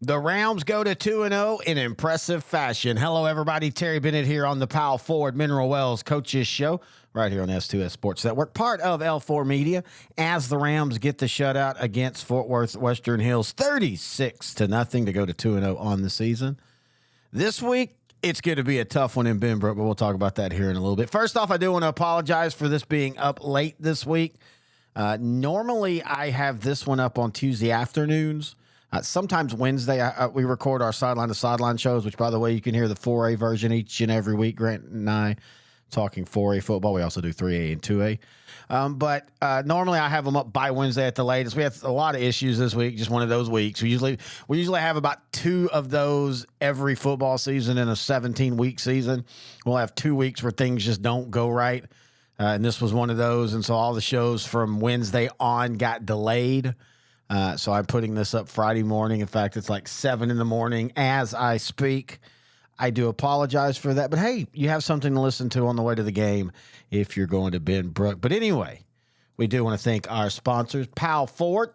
The Rams go to 2-0 in impressive fashion. Hello, everybody. Terry Bennett here on the Powell Ford Mineral Wells Coaches Show, right here on S2S Sports Network, part of L4 Media, as the Rams get the shutout against Fort Worth Western Hills, 36-0 to go to 2-0 on the season. This week, it's going to be a tough one in Benbrook, but we'll talk about that here in a little bit. First off, I do want to apologize for this being up late this week. Normally, I have this one up on Tuesday afternoons. Sometimes Wednesday, we record our sideline to sideline shows, which, by the way, you can hear the 4A version each and every week. Grant and I talking 4A football. We also do 3A and 2A. But normally I have them up by Wednesday at the latest. We have a lot of issues this week, just one of those weeks. We usually have about 2 of those every football season in a 17-week season. We'll have 2 weeks where things just don't go right. And this was one of those. And so all the shows from Wednesday on got delayed. So I'm putting this up Friday morning. In fact, it's like 7 in the morning as I speak. I do apologize for that. But, hey, you have something to listen to on the way to the game if you're going to Benbrook. But anyway, we do want to thank our sponsors, Powell Ford.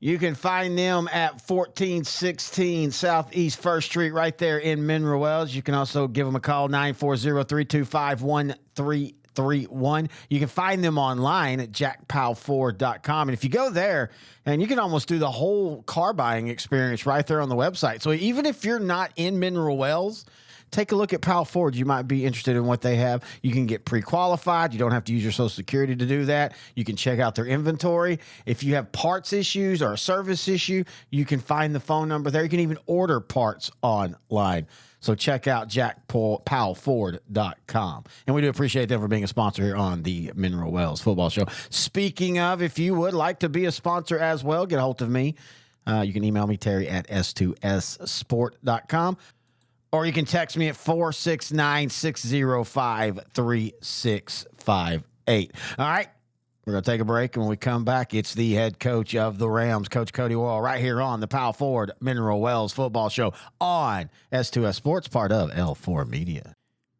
You can find them at 1416 Southeast 1st Street right there in Mineral Wells. You can also give them a call, 940-325-1331. You can find them online at jackpowellford.com. And if you go there, and you can almost do the whole car buying experience right there on the website. So even if you're not in Mineral Wells, take a look at Powell Ford. You might be interested in what they have. You can get pre-qualified. You don't have to use your Social Security to do that. You can check out their inventory. If you have parts issues or a service issue, you can find the phone number there. You can even order parts online. So check out jackpowellford.com. And we do appreciate them for being a sponsor here on the Mineral Wells Football Show. Speaking of, if you would like to be a sponsor as well, get a hold of me. You can email me, Terry, at s2ssport.com. Or you can text me at 469-605-3658. All right. We're going to take a break, and when we come back, it's the head coach of the Rams, Coach Cody Worrell, right here on the Powell Ford Mineral Wells Football Show on S2S Sports, part of L4 Media.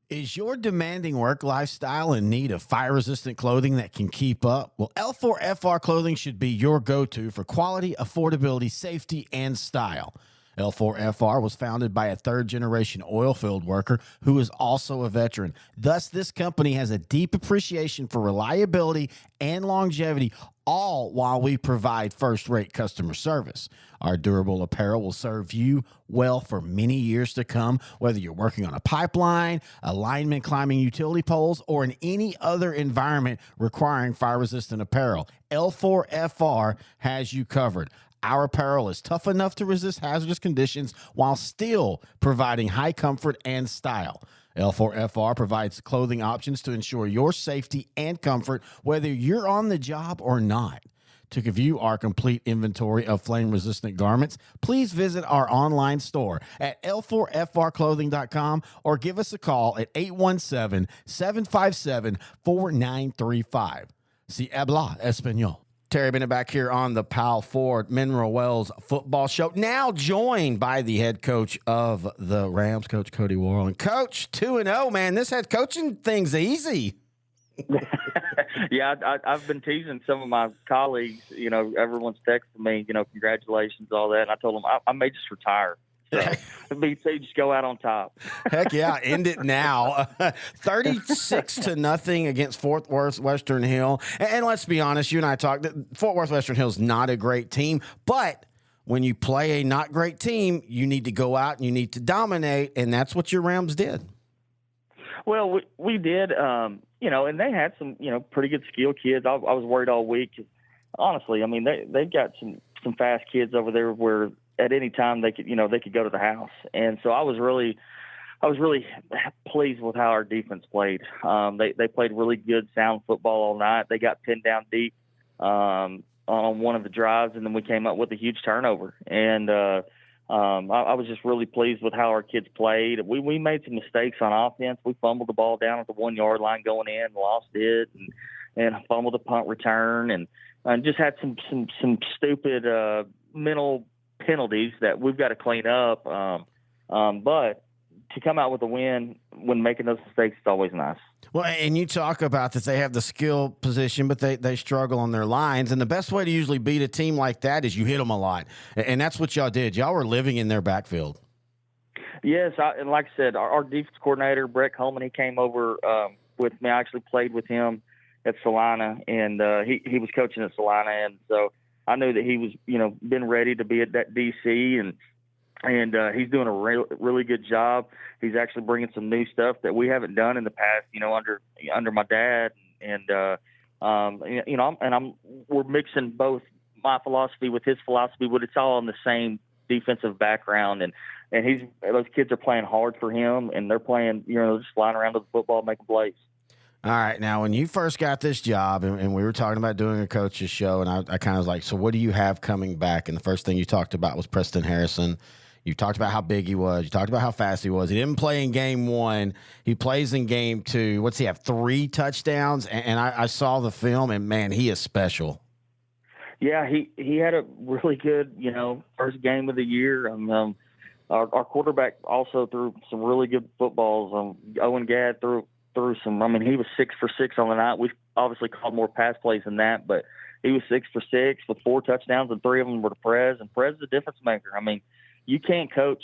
Is your demanding work lifestyle in need of fire-resistant clothing that can keep up? Well, L4FR clothing should be your go-to for quality, affordability, safety, and style. L4FR was founded by a third-generation oil field worker who is also a veteran. Thus, this company has a deep appreciation for reliability and longevity, all while we provide first-rate customer service. Our durable apparel will serve you well for many years to come, whether you're working on a pipeline, a lineman climbing utility poles, or in any other environment requiring fire-resistant apparel. L4FR has you covered. Our apparel is tough enough to resist hazardous conditions while still providing high comfort and style. L4FR provides clothing options to ensure your safety and comfort, whether you're on the job or not. To view our complete inventory of flame-resistant garments, please visit our online store at l4frclothing.com or give us a call at 817-757-4935. Si habla español. Terry Bennett back here on the Powell Ford Mineral Wells Football Show, now joined by the head coach of the Rams, Coach Cody Worrell. And Coach, 2-0, man, this head coaching thing's easy. Yeah, I've been teasing some of my colleagues. You know, everyone's texting me, congratulations, all that. And I told them I may just retire. So BC just go out on top. Heck yeah, end it now. 36-0 against Fort Worth Western Hill. And let's be honest, you and I talked. Fort Worth Western Hill is not a great team, but when you play a not great team, you need to go out and you need to dominate, and that's what your Rams did. Well, we did, and they had some, pretty good skilled kids. I was worried all week. Honestly, I mean, they've got some fast kids over there where at any time they could go to the house. And so I was really pleased with how our defense played. They played really good, sound football all night. They got pinned down deep on one of the drives, and then we came up with a huge turnover. And I was just really pleased with how our kids played. We made some mistakes on offense. We fumbled the ball down at the 1-yard line going in, lost it, and fumbled the punt return, and just had some stupid mental penalties that we've got to clean up. But to come out with a win when making those mistakes is always nice. Well, and you talk about that they have the skill position, but they struggle on their lines. And the best way to usually beat a team like that is you hit them a lot. And that's what y'all did. Y'all were living in their backfield. Yes, and like I said, our defense coordinator, Brett Coleman, he came over with me. I actually played with him at Salina, and he was coaching at Salina. And so I knew that he was, been ready to be at that DC, and he's doing a really good job. He's actually bringing some new stuff that we haven't done in the past, under my dad, we're mixing both my philosophy with his philosophy, but it's all in the same defensive background, and those kids are playing hard for him, and they're playing, just flying around with the football, making plays. All right. Now, when you first got this job, and we were talking about doing a coach's show, and I kind of was like, so what do you have coming back? And the first thing you talked about was Preston Harrison. You talked about how big he was. You talked about how fast he was. He didn't play in game 1. He plays in game 2. What's he have, 3 touchdowns? And I saw the film, and, man, he is special. Yeah, he had a really good, first game of the year. Our quarterback also threw some really good footballs. Owen Gadd threw some. I mean, he was 6 for 6 on the night. We obviously called more pass plays than that, but he was 6 for 6 with 4 touchdowns, and 3 of them were to Prez. And Prez is a difference maker. I mean, you can't coach.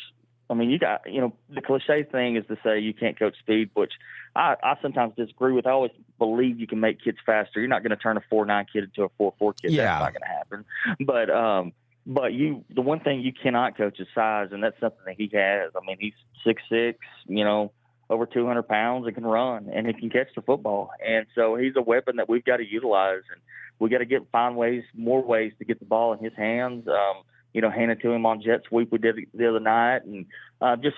I mean, you got, the cliche thing is to say you can't coach speed, which I sometimes disagree with. I always believe you can make kids faster. You're not going to turn a 4.9 kid into a 4.4 kid. Yeah. That's not going to happen. But the one thing you cannot coach is size, and that's something that he has. I mean, he's 6'6", over 200 pounds, and can run, and he can catch the football. And so he's a weapon that we've got to utilize, and we got to find more ways to get the ball in his hands. Hand it to him on jet sweep we did the other night, and just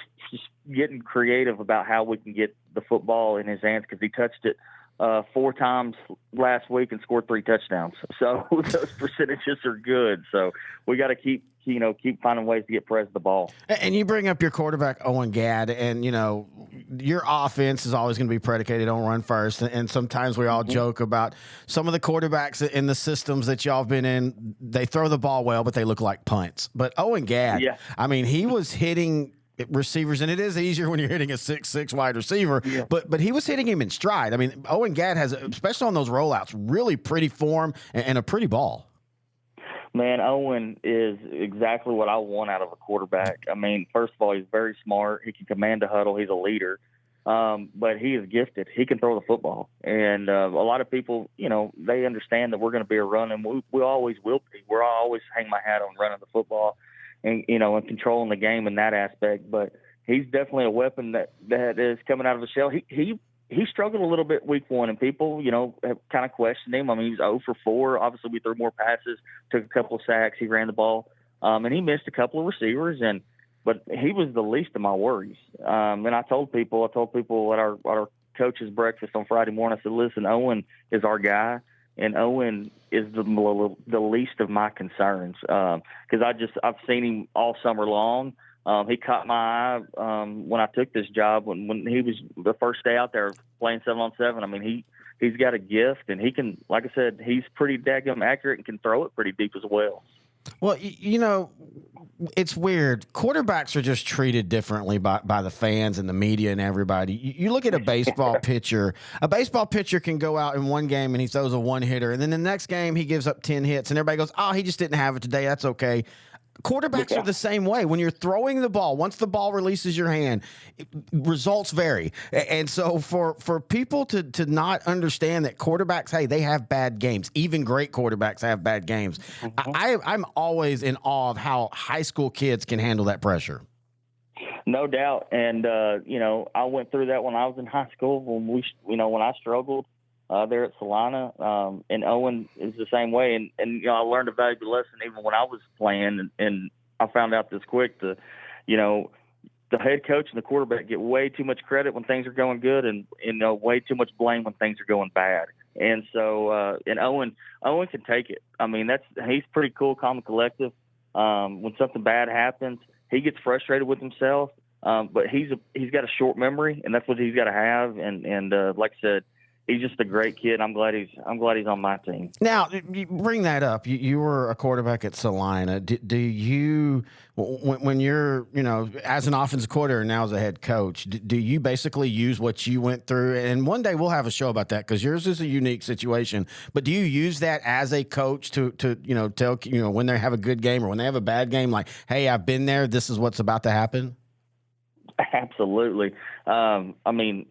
getting creative about how we can get the football in his hands, because he touched it 4 times last week and scored 3 touchdowns. So those percentages are good. So we got to keep finding ways to get Prez the ball. And you bring up your quarterback, Owen Gadd, and, your offense is always going to be predicated on run first. And sometimes we all joke about some of the quarterbacks in the systems that y'all have been in. They throw the ball well, but they look like punts. But Owen Gadd, yeah. I mean, he was hitting receivers, and it is easier when you're hitting a 6'6" wide receiver, yeah. but he was hitting him in stride. I mean, Owen Gadd has, especially on those rollouts, really pretty form and a pretty ball. Man, Owen is exactly what I want out of a quarterback. I mean, first of all, he's very smart. He can command a huddle. He's a leader. But he is gifted. He can throw the football. And a lot of people, they understand that we're going to be a run, and we always will be. We're always hang my hat on running the football and, and controlling the game in that aspect. But he's definitely a weapon that is coming out of the shell. He struggled a little bit week 1, and people, have kind of questioned him. I mean, he was 0 for 4. Obviously, we threw more passes, took a couple of sacks. He ran the ball, and he missed a couple of receivers. But he was the least of my worries. And I told people at our coaches' breakfast on Friday morning, I said, listen, Owen is our guy, and Owen is the least of my concerns, because I've seen him all summer long. He caught my eye when I took this job when he was the first day out there playing 7-on-7. I mean, he's got a gift, and he can, like I said, he's pretty daggum accurate and can throw it pretty deep as well. Well, it's weird. Quarterbacks are just treated differently by the fans and the media and everybody. You look at a baseball pitcher. A baseball pitcher can go out in one game and he throws a one-hitter, and then the next game he gives up 10 hits, and everybody goes, oh, he just didn't have it today. That's okay. Quarterbacks are the same way. When you're throwing the ball, once the ball releases your hand, results vary. And so for people to not understand that quarterbacks, hey, they have bad games. Even great quarterbacks have bad games. Mm-hmm. I'm always in awe of how high school kids can handle that pressure. No doubt. And, I went through that when I was in high school, when I struggled there at Salina, and Owen is the same way. And I learned a valuable lesson even when I was playing, and I found out this quick, the head coach and the quarterback get way too much credit when things are going good, and way too much blame when things are going bad. And so, and Owen can take it. I mean, he's pretty cool, calm and collective. When something bad happens, he gets frustrated with himself. But he's got a short memory, and that's what he's got to have. And like I said, he's just a great kid. I'm glad he's on my team. Now, you bring that up. You were a quarterback at Salina. Do you, when you're, as an offensive coordinator and now as a head coach, do you basically use what you went through? And one day we'll have a show about that because yours is a unique situation. But do you use that as a coach to tell, when they have a good game or when they have a bad game, like, hey, I've been there. This is what's about to happen? Absolutely. I mean,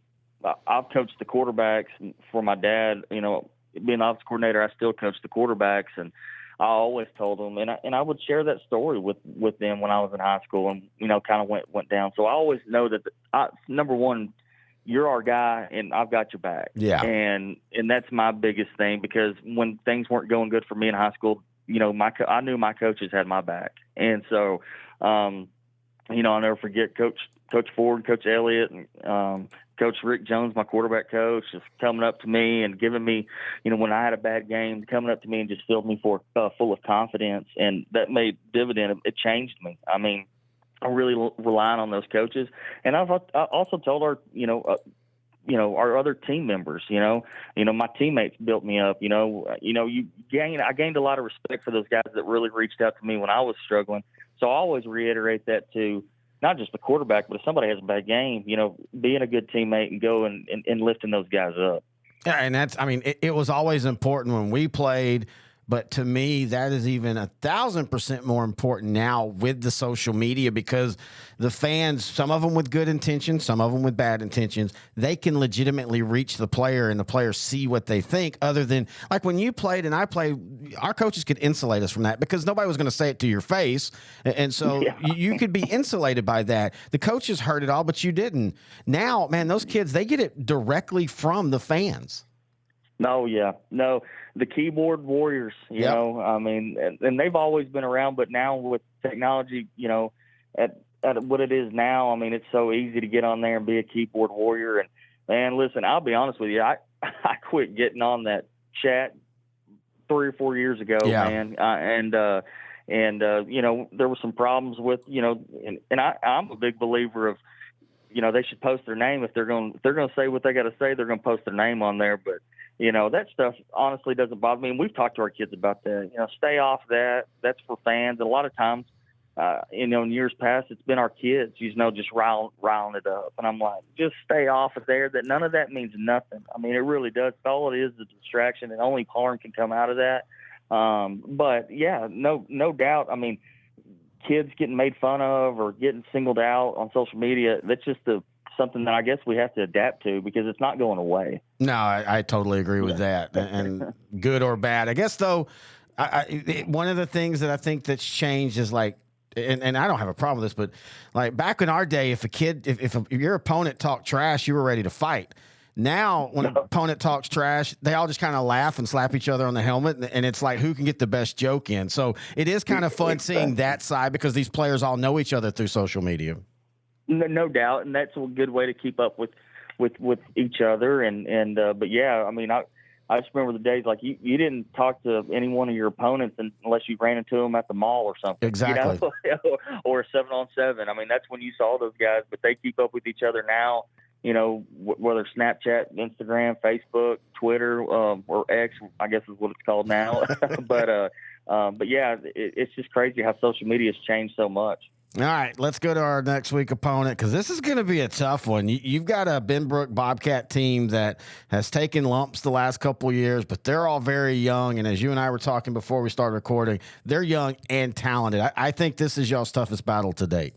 I've coached the quarterbacks for my dad. Being an offensive coordinator, I still coach the quarterbacks, and I always told them, and I would share that story with them when I was in high school, and kind of went down. So I always know that number one, you're our guy, and I've got your back. Yeah, and that's my biggest thing, because when things weren't going good for me in high school, I knew my coaches had my back, and so I'll never forget Coach Ford, Coach Elliott, and Coach Rick Jones, my quarterback coach, just coming up to me and giving me, when I had a bad game, coming up to me and just filled me full of confidence, and that made dividend. It changed me. I mean, I really relying on those coaches, and I also told our, our other team members, my teammates built me up. I gained a lot of respect for those guys that really reached out to me when I was struggling. So I always reiterate that to not just the quarterback, but if somebody has a bad game, being a good teammate and go and lifting those guys up. Yeah, and it was always important when we played. But to me, that is even 1,000% more important now with the social media, because the fans, some of them with good intentions, some of them with bad intentions, they can legitimately reach the player and the players see what they think, other than like when you played and I played, our coaches could insulate us from that because nobody was going to say it to your face. And so you could be insulated by that. The coaches heard it all, but you didn't. Now, man, those kids, they get it directly from the fans. No, the keyboard warriors, you know, I mean, and they've always been around, but now with technology, at what it is now, I mean, it's so easy to get on there and be a keyboard warrior. And man, listen, I'll be honest with you. I quit getting on that chat 3 or 4 years ago, man. There were some problems with, and I'm a big believer of, they should post their name. If they're going to say what they got to say, they're going to post their name on there. But, that stuff honestly doesn't bother me. And we've talked to our kids about that. Stay off that. That's for fans. And a lot of times, in years past, it's been our kids, just riling it up. And I'm like, just stay off of there. That none of that means nothing. I mean, it really does. All it is a distraction, and only harm can come out of that. But yeah, no doubt. I mean, kids getting made fun of or getting singled out on social media, that's just something that I guess we have to adapt to, because it's not going away. No, I totally agree with that. And good or bad, I guess, though, one of the things that I think that's changed is like, and I don't have a problem with this, but like back in our day, if your opponent talked trash, you were ready to fight. Now, when an opponent talks trash, they all just kind of laugh and slap each other on the helmet, and it's like, who can get the best joke in? So it is kind of fun seeing that side, because these players all know each other through social media. No doubt, and that's a good way to keep up with each other. But yeah, I mean, I just remember the days like you didn't talk to any one of your opponents unless you ran into them at the mall or something. Exactly. Or a 7-on-7. I mean, that's when you saw those guys. But they keep up with each other now. Whether Snapchat, Instagram, Facebook, Twitter, or X, I guess is what it's called now. But yeah, it's just crazy how social media has changed so much. All right, let's go to our next week opponent, because this is going to be a tough one. You've got a Benbrook Bobcat team that has taken lumps the last couple of years, but they're all very young. And as you and I were talking before we started recording, they're young and talented. I think this is y'all's toughest battle to date.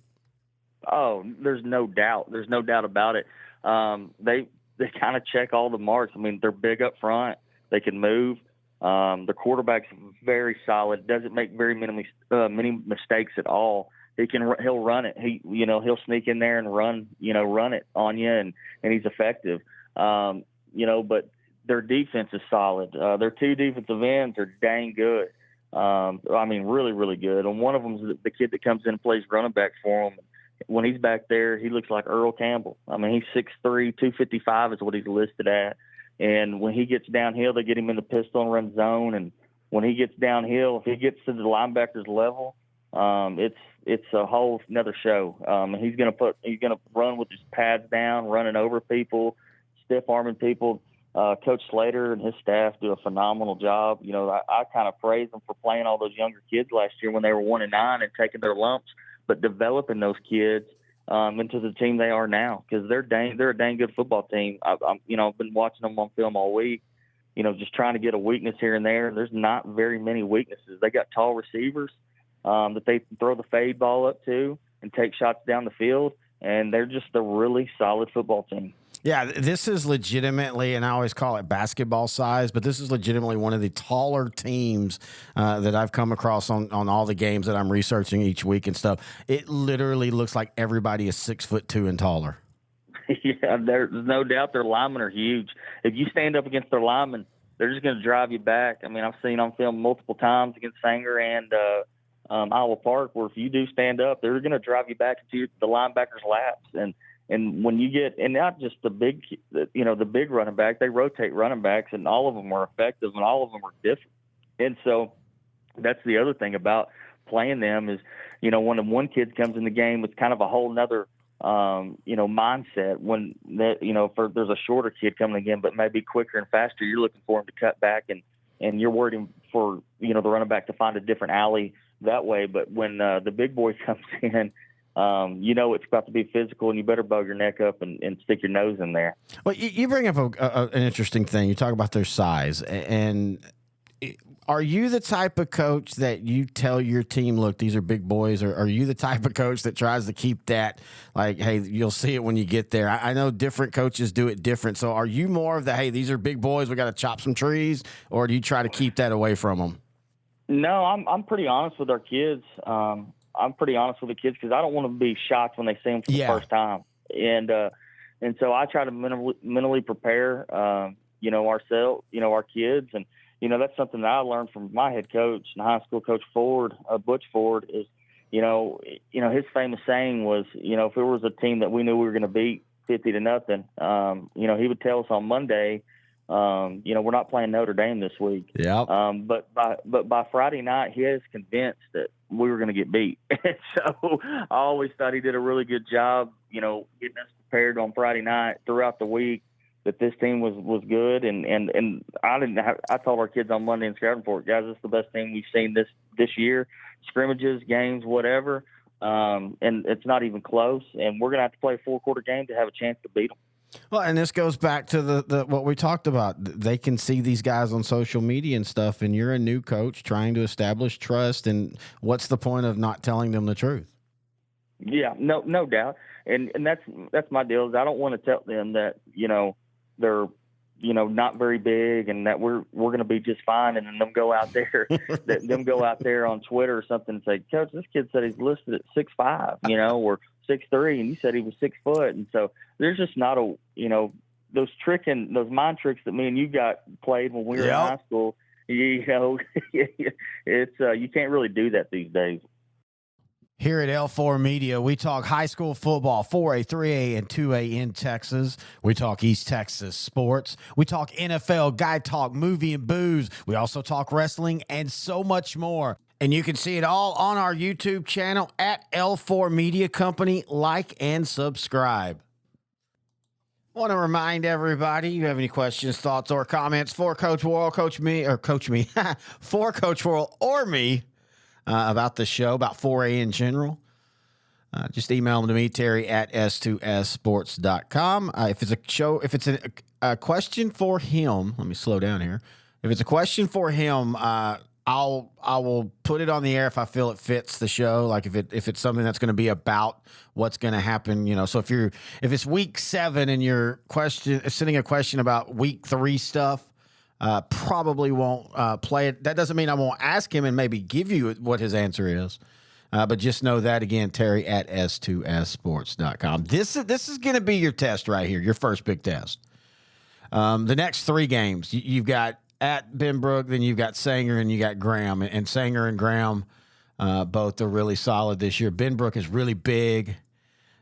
Oh, there's no doubt. There's no doubt about it. They kind of check all the marks. I mean, they're big up front. They can move. The quarterback's very solid. Doesn't make very many mistakes at all. He'll run it. He'll sneak in there and run it on you, and he's effective. But their defense is solid. Their 2 defensive ends are dang good. I mean, really, really good. And one of them's the kid that comes in and plays running back for him. When he's back there, he looks like Earl Campbell. I mean, he's 6'3", 255 is what he's listed at. And when he gets downhill, they get him in the pistol and run zone. And when he gets downhill, if he gets to the linebacker's level, it's a whole another show. He's gonna run with his pads down, running over people, stiff arming people. Coach Slater and his staff do a phenomenal job. You know, I kind of praise them for playing all those younger kids last year when they were 1-9 and taking their lumps, but developing those kids into the team they are now, because they're a dang good football team. I've been watching them on film all week. You know, just trying to get a weakness here and there. There's not very many weaknesses. They got tall receivers that they throw the fade ball up to and take shots down the field, and they're just a really solid football team. Yeah, this is legitimately, and I always call it basketball size, but this is legitimately one of the taller teams that I've come across on all the games that I'm researching each week and stuff. It literally looks like everybody is 6'2" and taller. Yeah, there's no doubt their linemen are huge. If you stand up against their linemen, they're just going to drive you back. I mean, I've seen on film multiple times against Sanger and Iowa Park where if you do stand up, they're going to drive you back into the linebacker's laps. And when you get, and not just the big running back, they rotate running backs, and all of them are effective and all of them are different. And so that's the other thing about playing them is, you know, when one kid comes in the game, it's kind of a whole nother, mindset when that, you know, if there's a shorter kid coming again, but maybe quicker and faster, you're looking for him to cut back and you're worried for, you know, the running back to find a different alley that way. But when the big boy comes in, you know it's about to be physical, and you better bow your neck up and stick your nose in there. Well, you bring up an interesting thing. You talk about their size, and are you the type of coach that you tell your team, look, these are big boys, or are you the type of coach that tries to keep that, like, hey, you'll see it when you get there? I know different coaches do it different. So are you more of the, hey, these are big boys, we got to chop some trees, or do you try to keep that away from them? No, I'm pretty honest with our kids. I'm pretty honest with the kids because I don't want them to be shocked when they see them for the first time. And so I try to mentally prepare, our kids. And, you know, that's something that I learned from my head coach in high school, Coach Ford, Butch Ford, is, you know, his famous saying was, you know, if it was a team that we knew we were going to beat 50-0, you know, he would tell us on Monday, you know, we're not playing Notre Dame this week. Yeah. But by Friday night, he is convinced that we were going to get beat. So I always thought he did a really good job, you know, getting us prepared on Friday night throughout the week that this team was good. And I told our kids on Monday in scouting report, guys, this is the best team we've seen this year, scrimmages, games, whatever. And it's not even close. And we're going to have to play a 4-quarter game to have a chance to beat them. Well, and this goes back to the what we talked about. They can see these guys on social media and stuff, and you're a new coach trying to establish trust. And what's the point of not telling them the truth? Yeah, no doubt. And that's my deal. Is I don't want to tell them that, you know, they're, you know, not very big and that we're going to be just fine. And then them go out there on Twitter or something and say, Coach, this kid said he's listed at 6'5", you know, or 6'3", and you said he was 6 foot. And so there's just not those mind tricks that me and you got played when we were in high school. You know, it's you can't really do that these days. Here at L4 Media, we talk high school football, 4A, 3A, and 2A in Texas. We talk East Texas sports. We talk NFL, guy talk, movie, and booze. We also talk wrestling and so much more. And you can see it all on our YouTube channel at L4 Media Company. Like and subscribe. I want to remind everybody, you have any questions, thoughts, or comments for Coach Worrell, for Coach Worrell or me, about the show, about 4A in general, just email them to me, Terry at s2ssports.com. If it's a question for him, let me slow down here. If it's a question for him, I will put it on the air if I feel it fits the show. Like if it's something that's going to be about what's going to happen, you know. So if it's week 7 and you're sending a question about week 3 stuff, probably won't play it. That doesn't mean I won't ask him and maybe give you what his answer is. But just know that, again, Terry at s2ssports.com. This is going to be your test right here, your first big test. The next 3 games, you've got at Benbrook, then you've got Sanger, and you got Graham. And Sanger and Graham both are really solid this year. Benbrook is really big.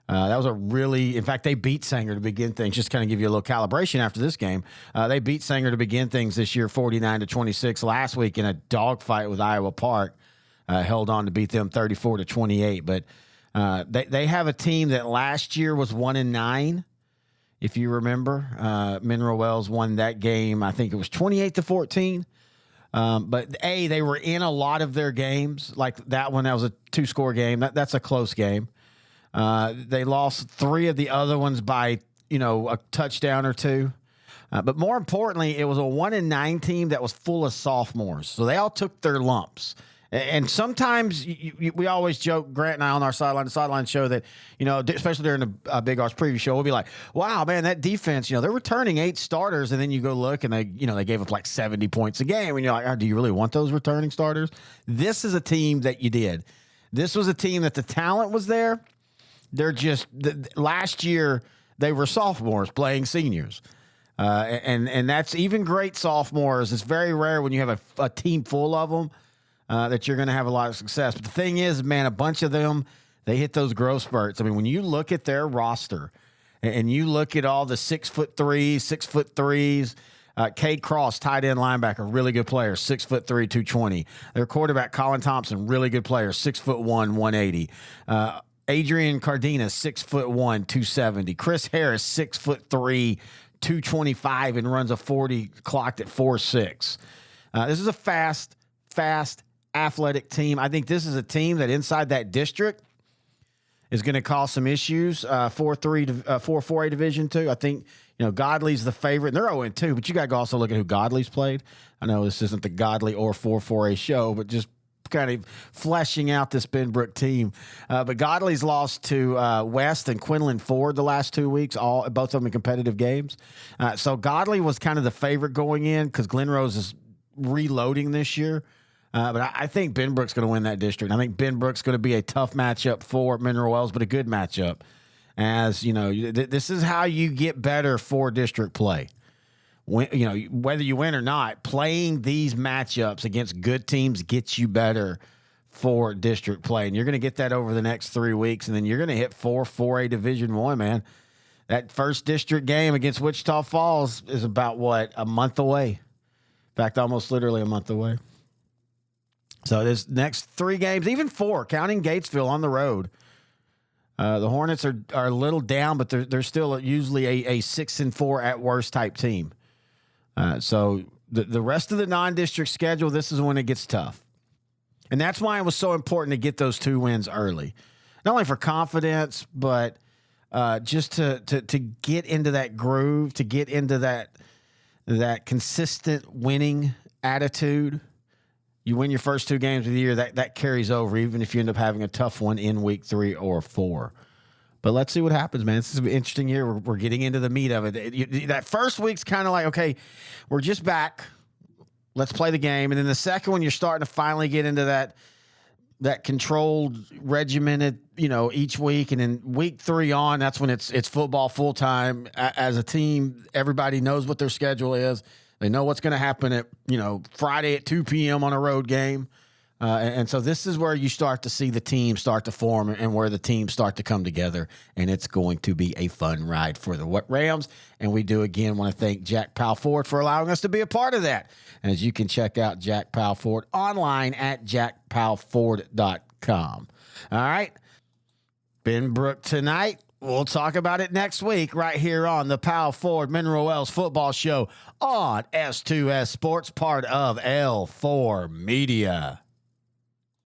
That was in fact, they beat Sanger to begin things. Just kind of give you a little calibration after this game. They beat Sanger to begin things this year, 49-26. Last week in a dogfight with Iowa Park, held on to beat them 34-28. But they have a team that last year was 1-9. if you remember. Mineral Wells won that game. I think it was 28-14. But they were in a lot of their games. Like that one, that was a 2-score game. That's a close game. They lost 3 of the other ones by, a touchdown or 2. But more importantly, it was a 1-9 team that was full of sophomores. So they all took their lumps. And sometimes we always joke, Grant and I on our sideline show that, especially during the Big R's preview show, we'll be like, wow, man, that defense, they're returning 8 starters. And then you go look and they gave up like 70 points a game. And you're like, oh, do you really want those returning starters? This is a team that you did. This was a team that the talent was there. They're just last year they were sophomores playing seniors. And that's even great sophomores. It's very rare when you have a team full of them. That you're going to have a lot of success. But the thing is, man, a bunch of them, they hit those growth spurts. I mean, when you look at their roster and you look at all the 6'3", Cade Cross, tight end linebacker, really good player, 6'3", 220. Their quarterback, Colin Thompson, really good player, 6'1", 180. Adrian Cardina, 6'1", 270. Chris Harris, 6'3", 225, and runs a 40 clocked at 4.6. This is a fast, athletic team. I think this is a team that inside that district is going to cause some issues. 4-3 Division II. I think Godley's the favorite. And they're 0-2, but you got to also look at who Godley's played. I know this isn't the Godley or 4-4A show, but just kind of fleshing out this Benbrook team. But Godley's lost to West and Quinlan Ford the last 2 weeks, both of them in competitive games. So Godley was kind of the favorite going in because Glen Rose is reloading this year. But I think Benbrook's going to win that district. I think Benbrook's going to be a tough matchup for Mineral Wells, but a good matchup. As this is how you get better for district play. Whether you win or not, playing these matchups against good teams gets you better for district play, and you're going to get that over the next 3 weeks, and then you're going to hit 4-4A Division I. Man, that first district game against Wichita Falls is about a month away. In fact, almost literally a month away. So this next 3 games, even 4, counting Gatesville on the road. The Hornets are a little down, but they're still usually a 6-4 at worst type team. So the rest of the non-district schedule, this is when it gets tough. And that's why it was so important to get those 2 wins early. Not only for confidence, but just to get into that groove, to get into that consistent winning attitude. You win your first 2 games of the year, that carries over, even if you end up having a tough one in week 3 or 4. But let's see what happens, man. This is an interesting year. We're getting into the meat of it. That first week's kind of like, okay, we're just back. Let's play the game. And then the second one, you're starting to finally get into that controlled, regimented, each week. And then week 3 on, that's when it's football full time. As a team, everybody knows what their schedule is. They know what's going to happen at, Friday at 2 p.m. on a road game. And so this is where you start to see the team start to form and where the teams start to come together. And it's going to be a fun ride for the Rams. And we do, again, want to thank Jack Powell Ford for allowing us to be a part of that. As you can check out Jack Powell Ford online at jackpowellford.com. All right. Benbrook tonight. We'll talk about it next week right here on the Powell Ford Mineral Wells Football Show on S2S Sports, part of L4 Media.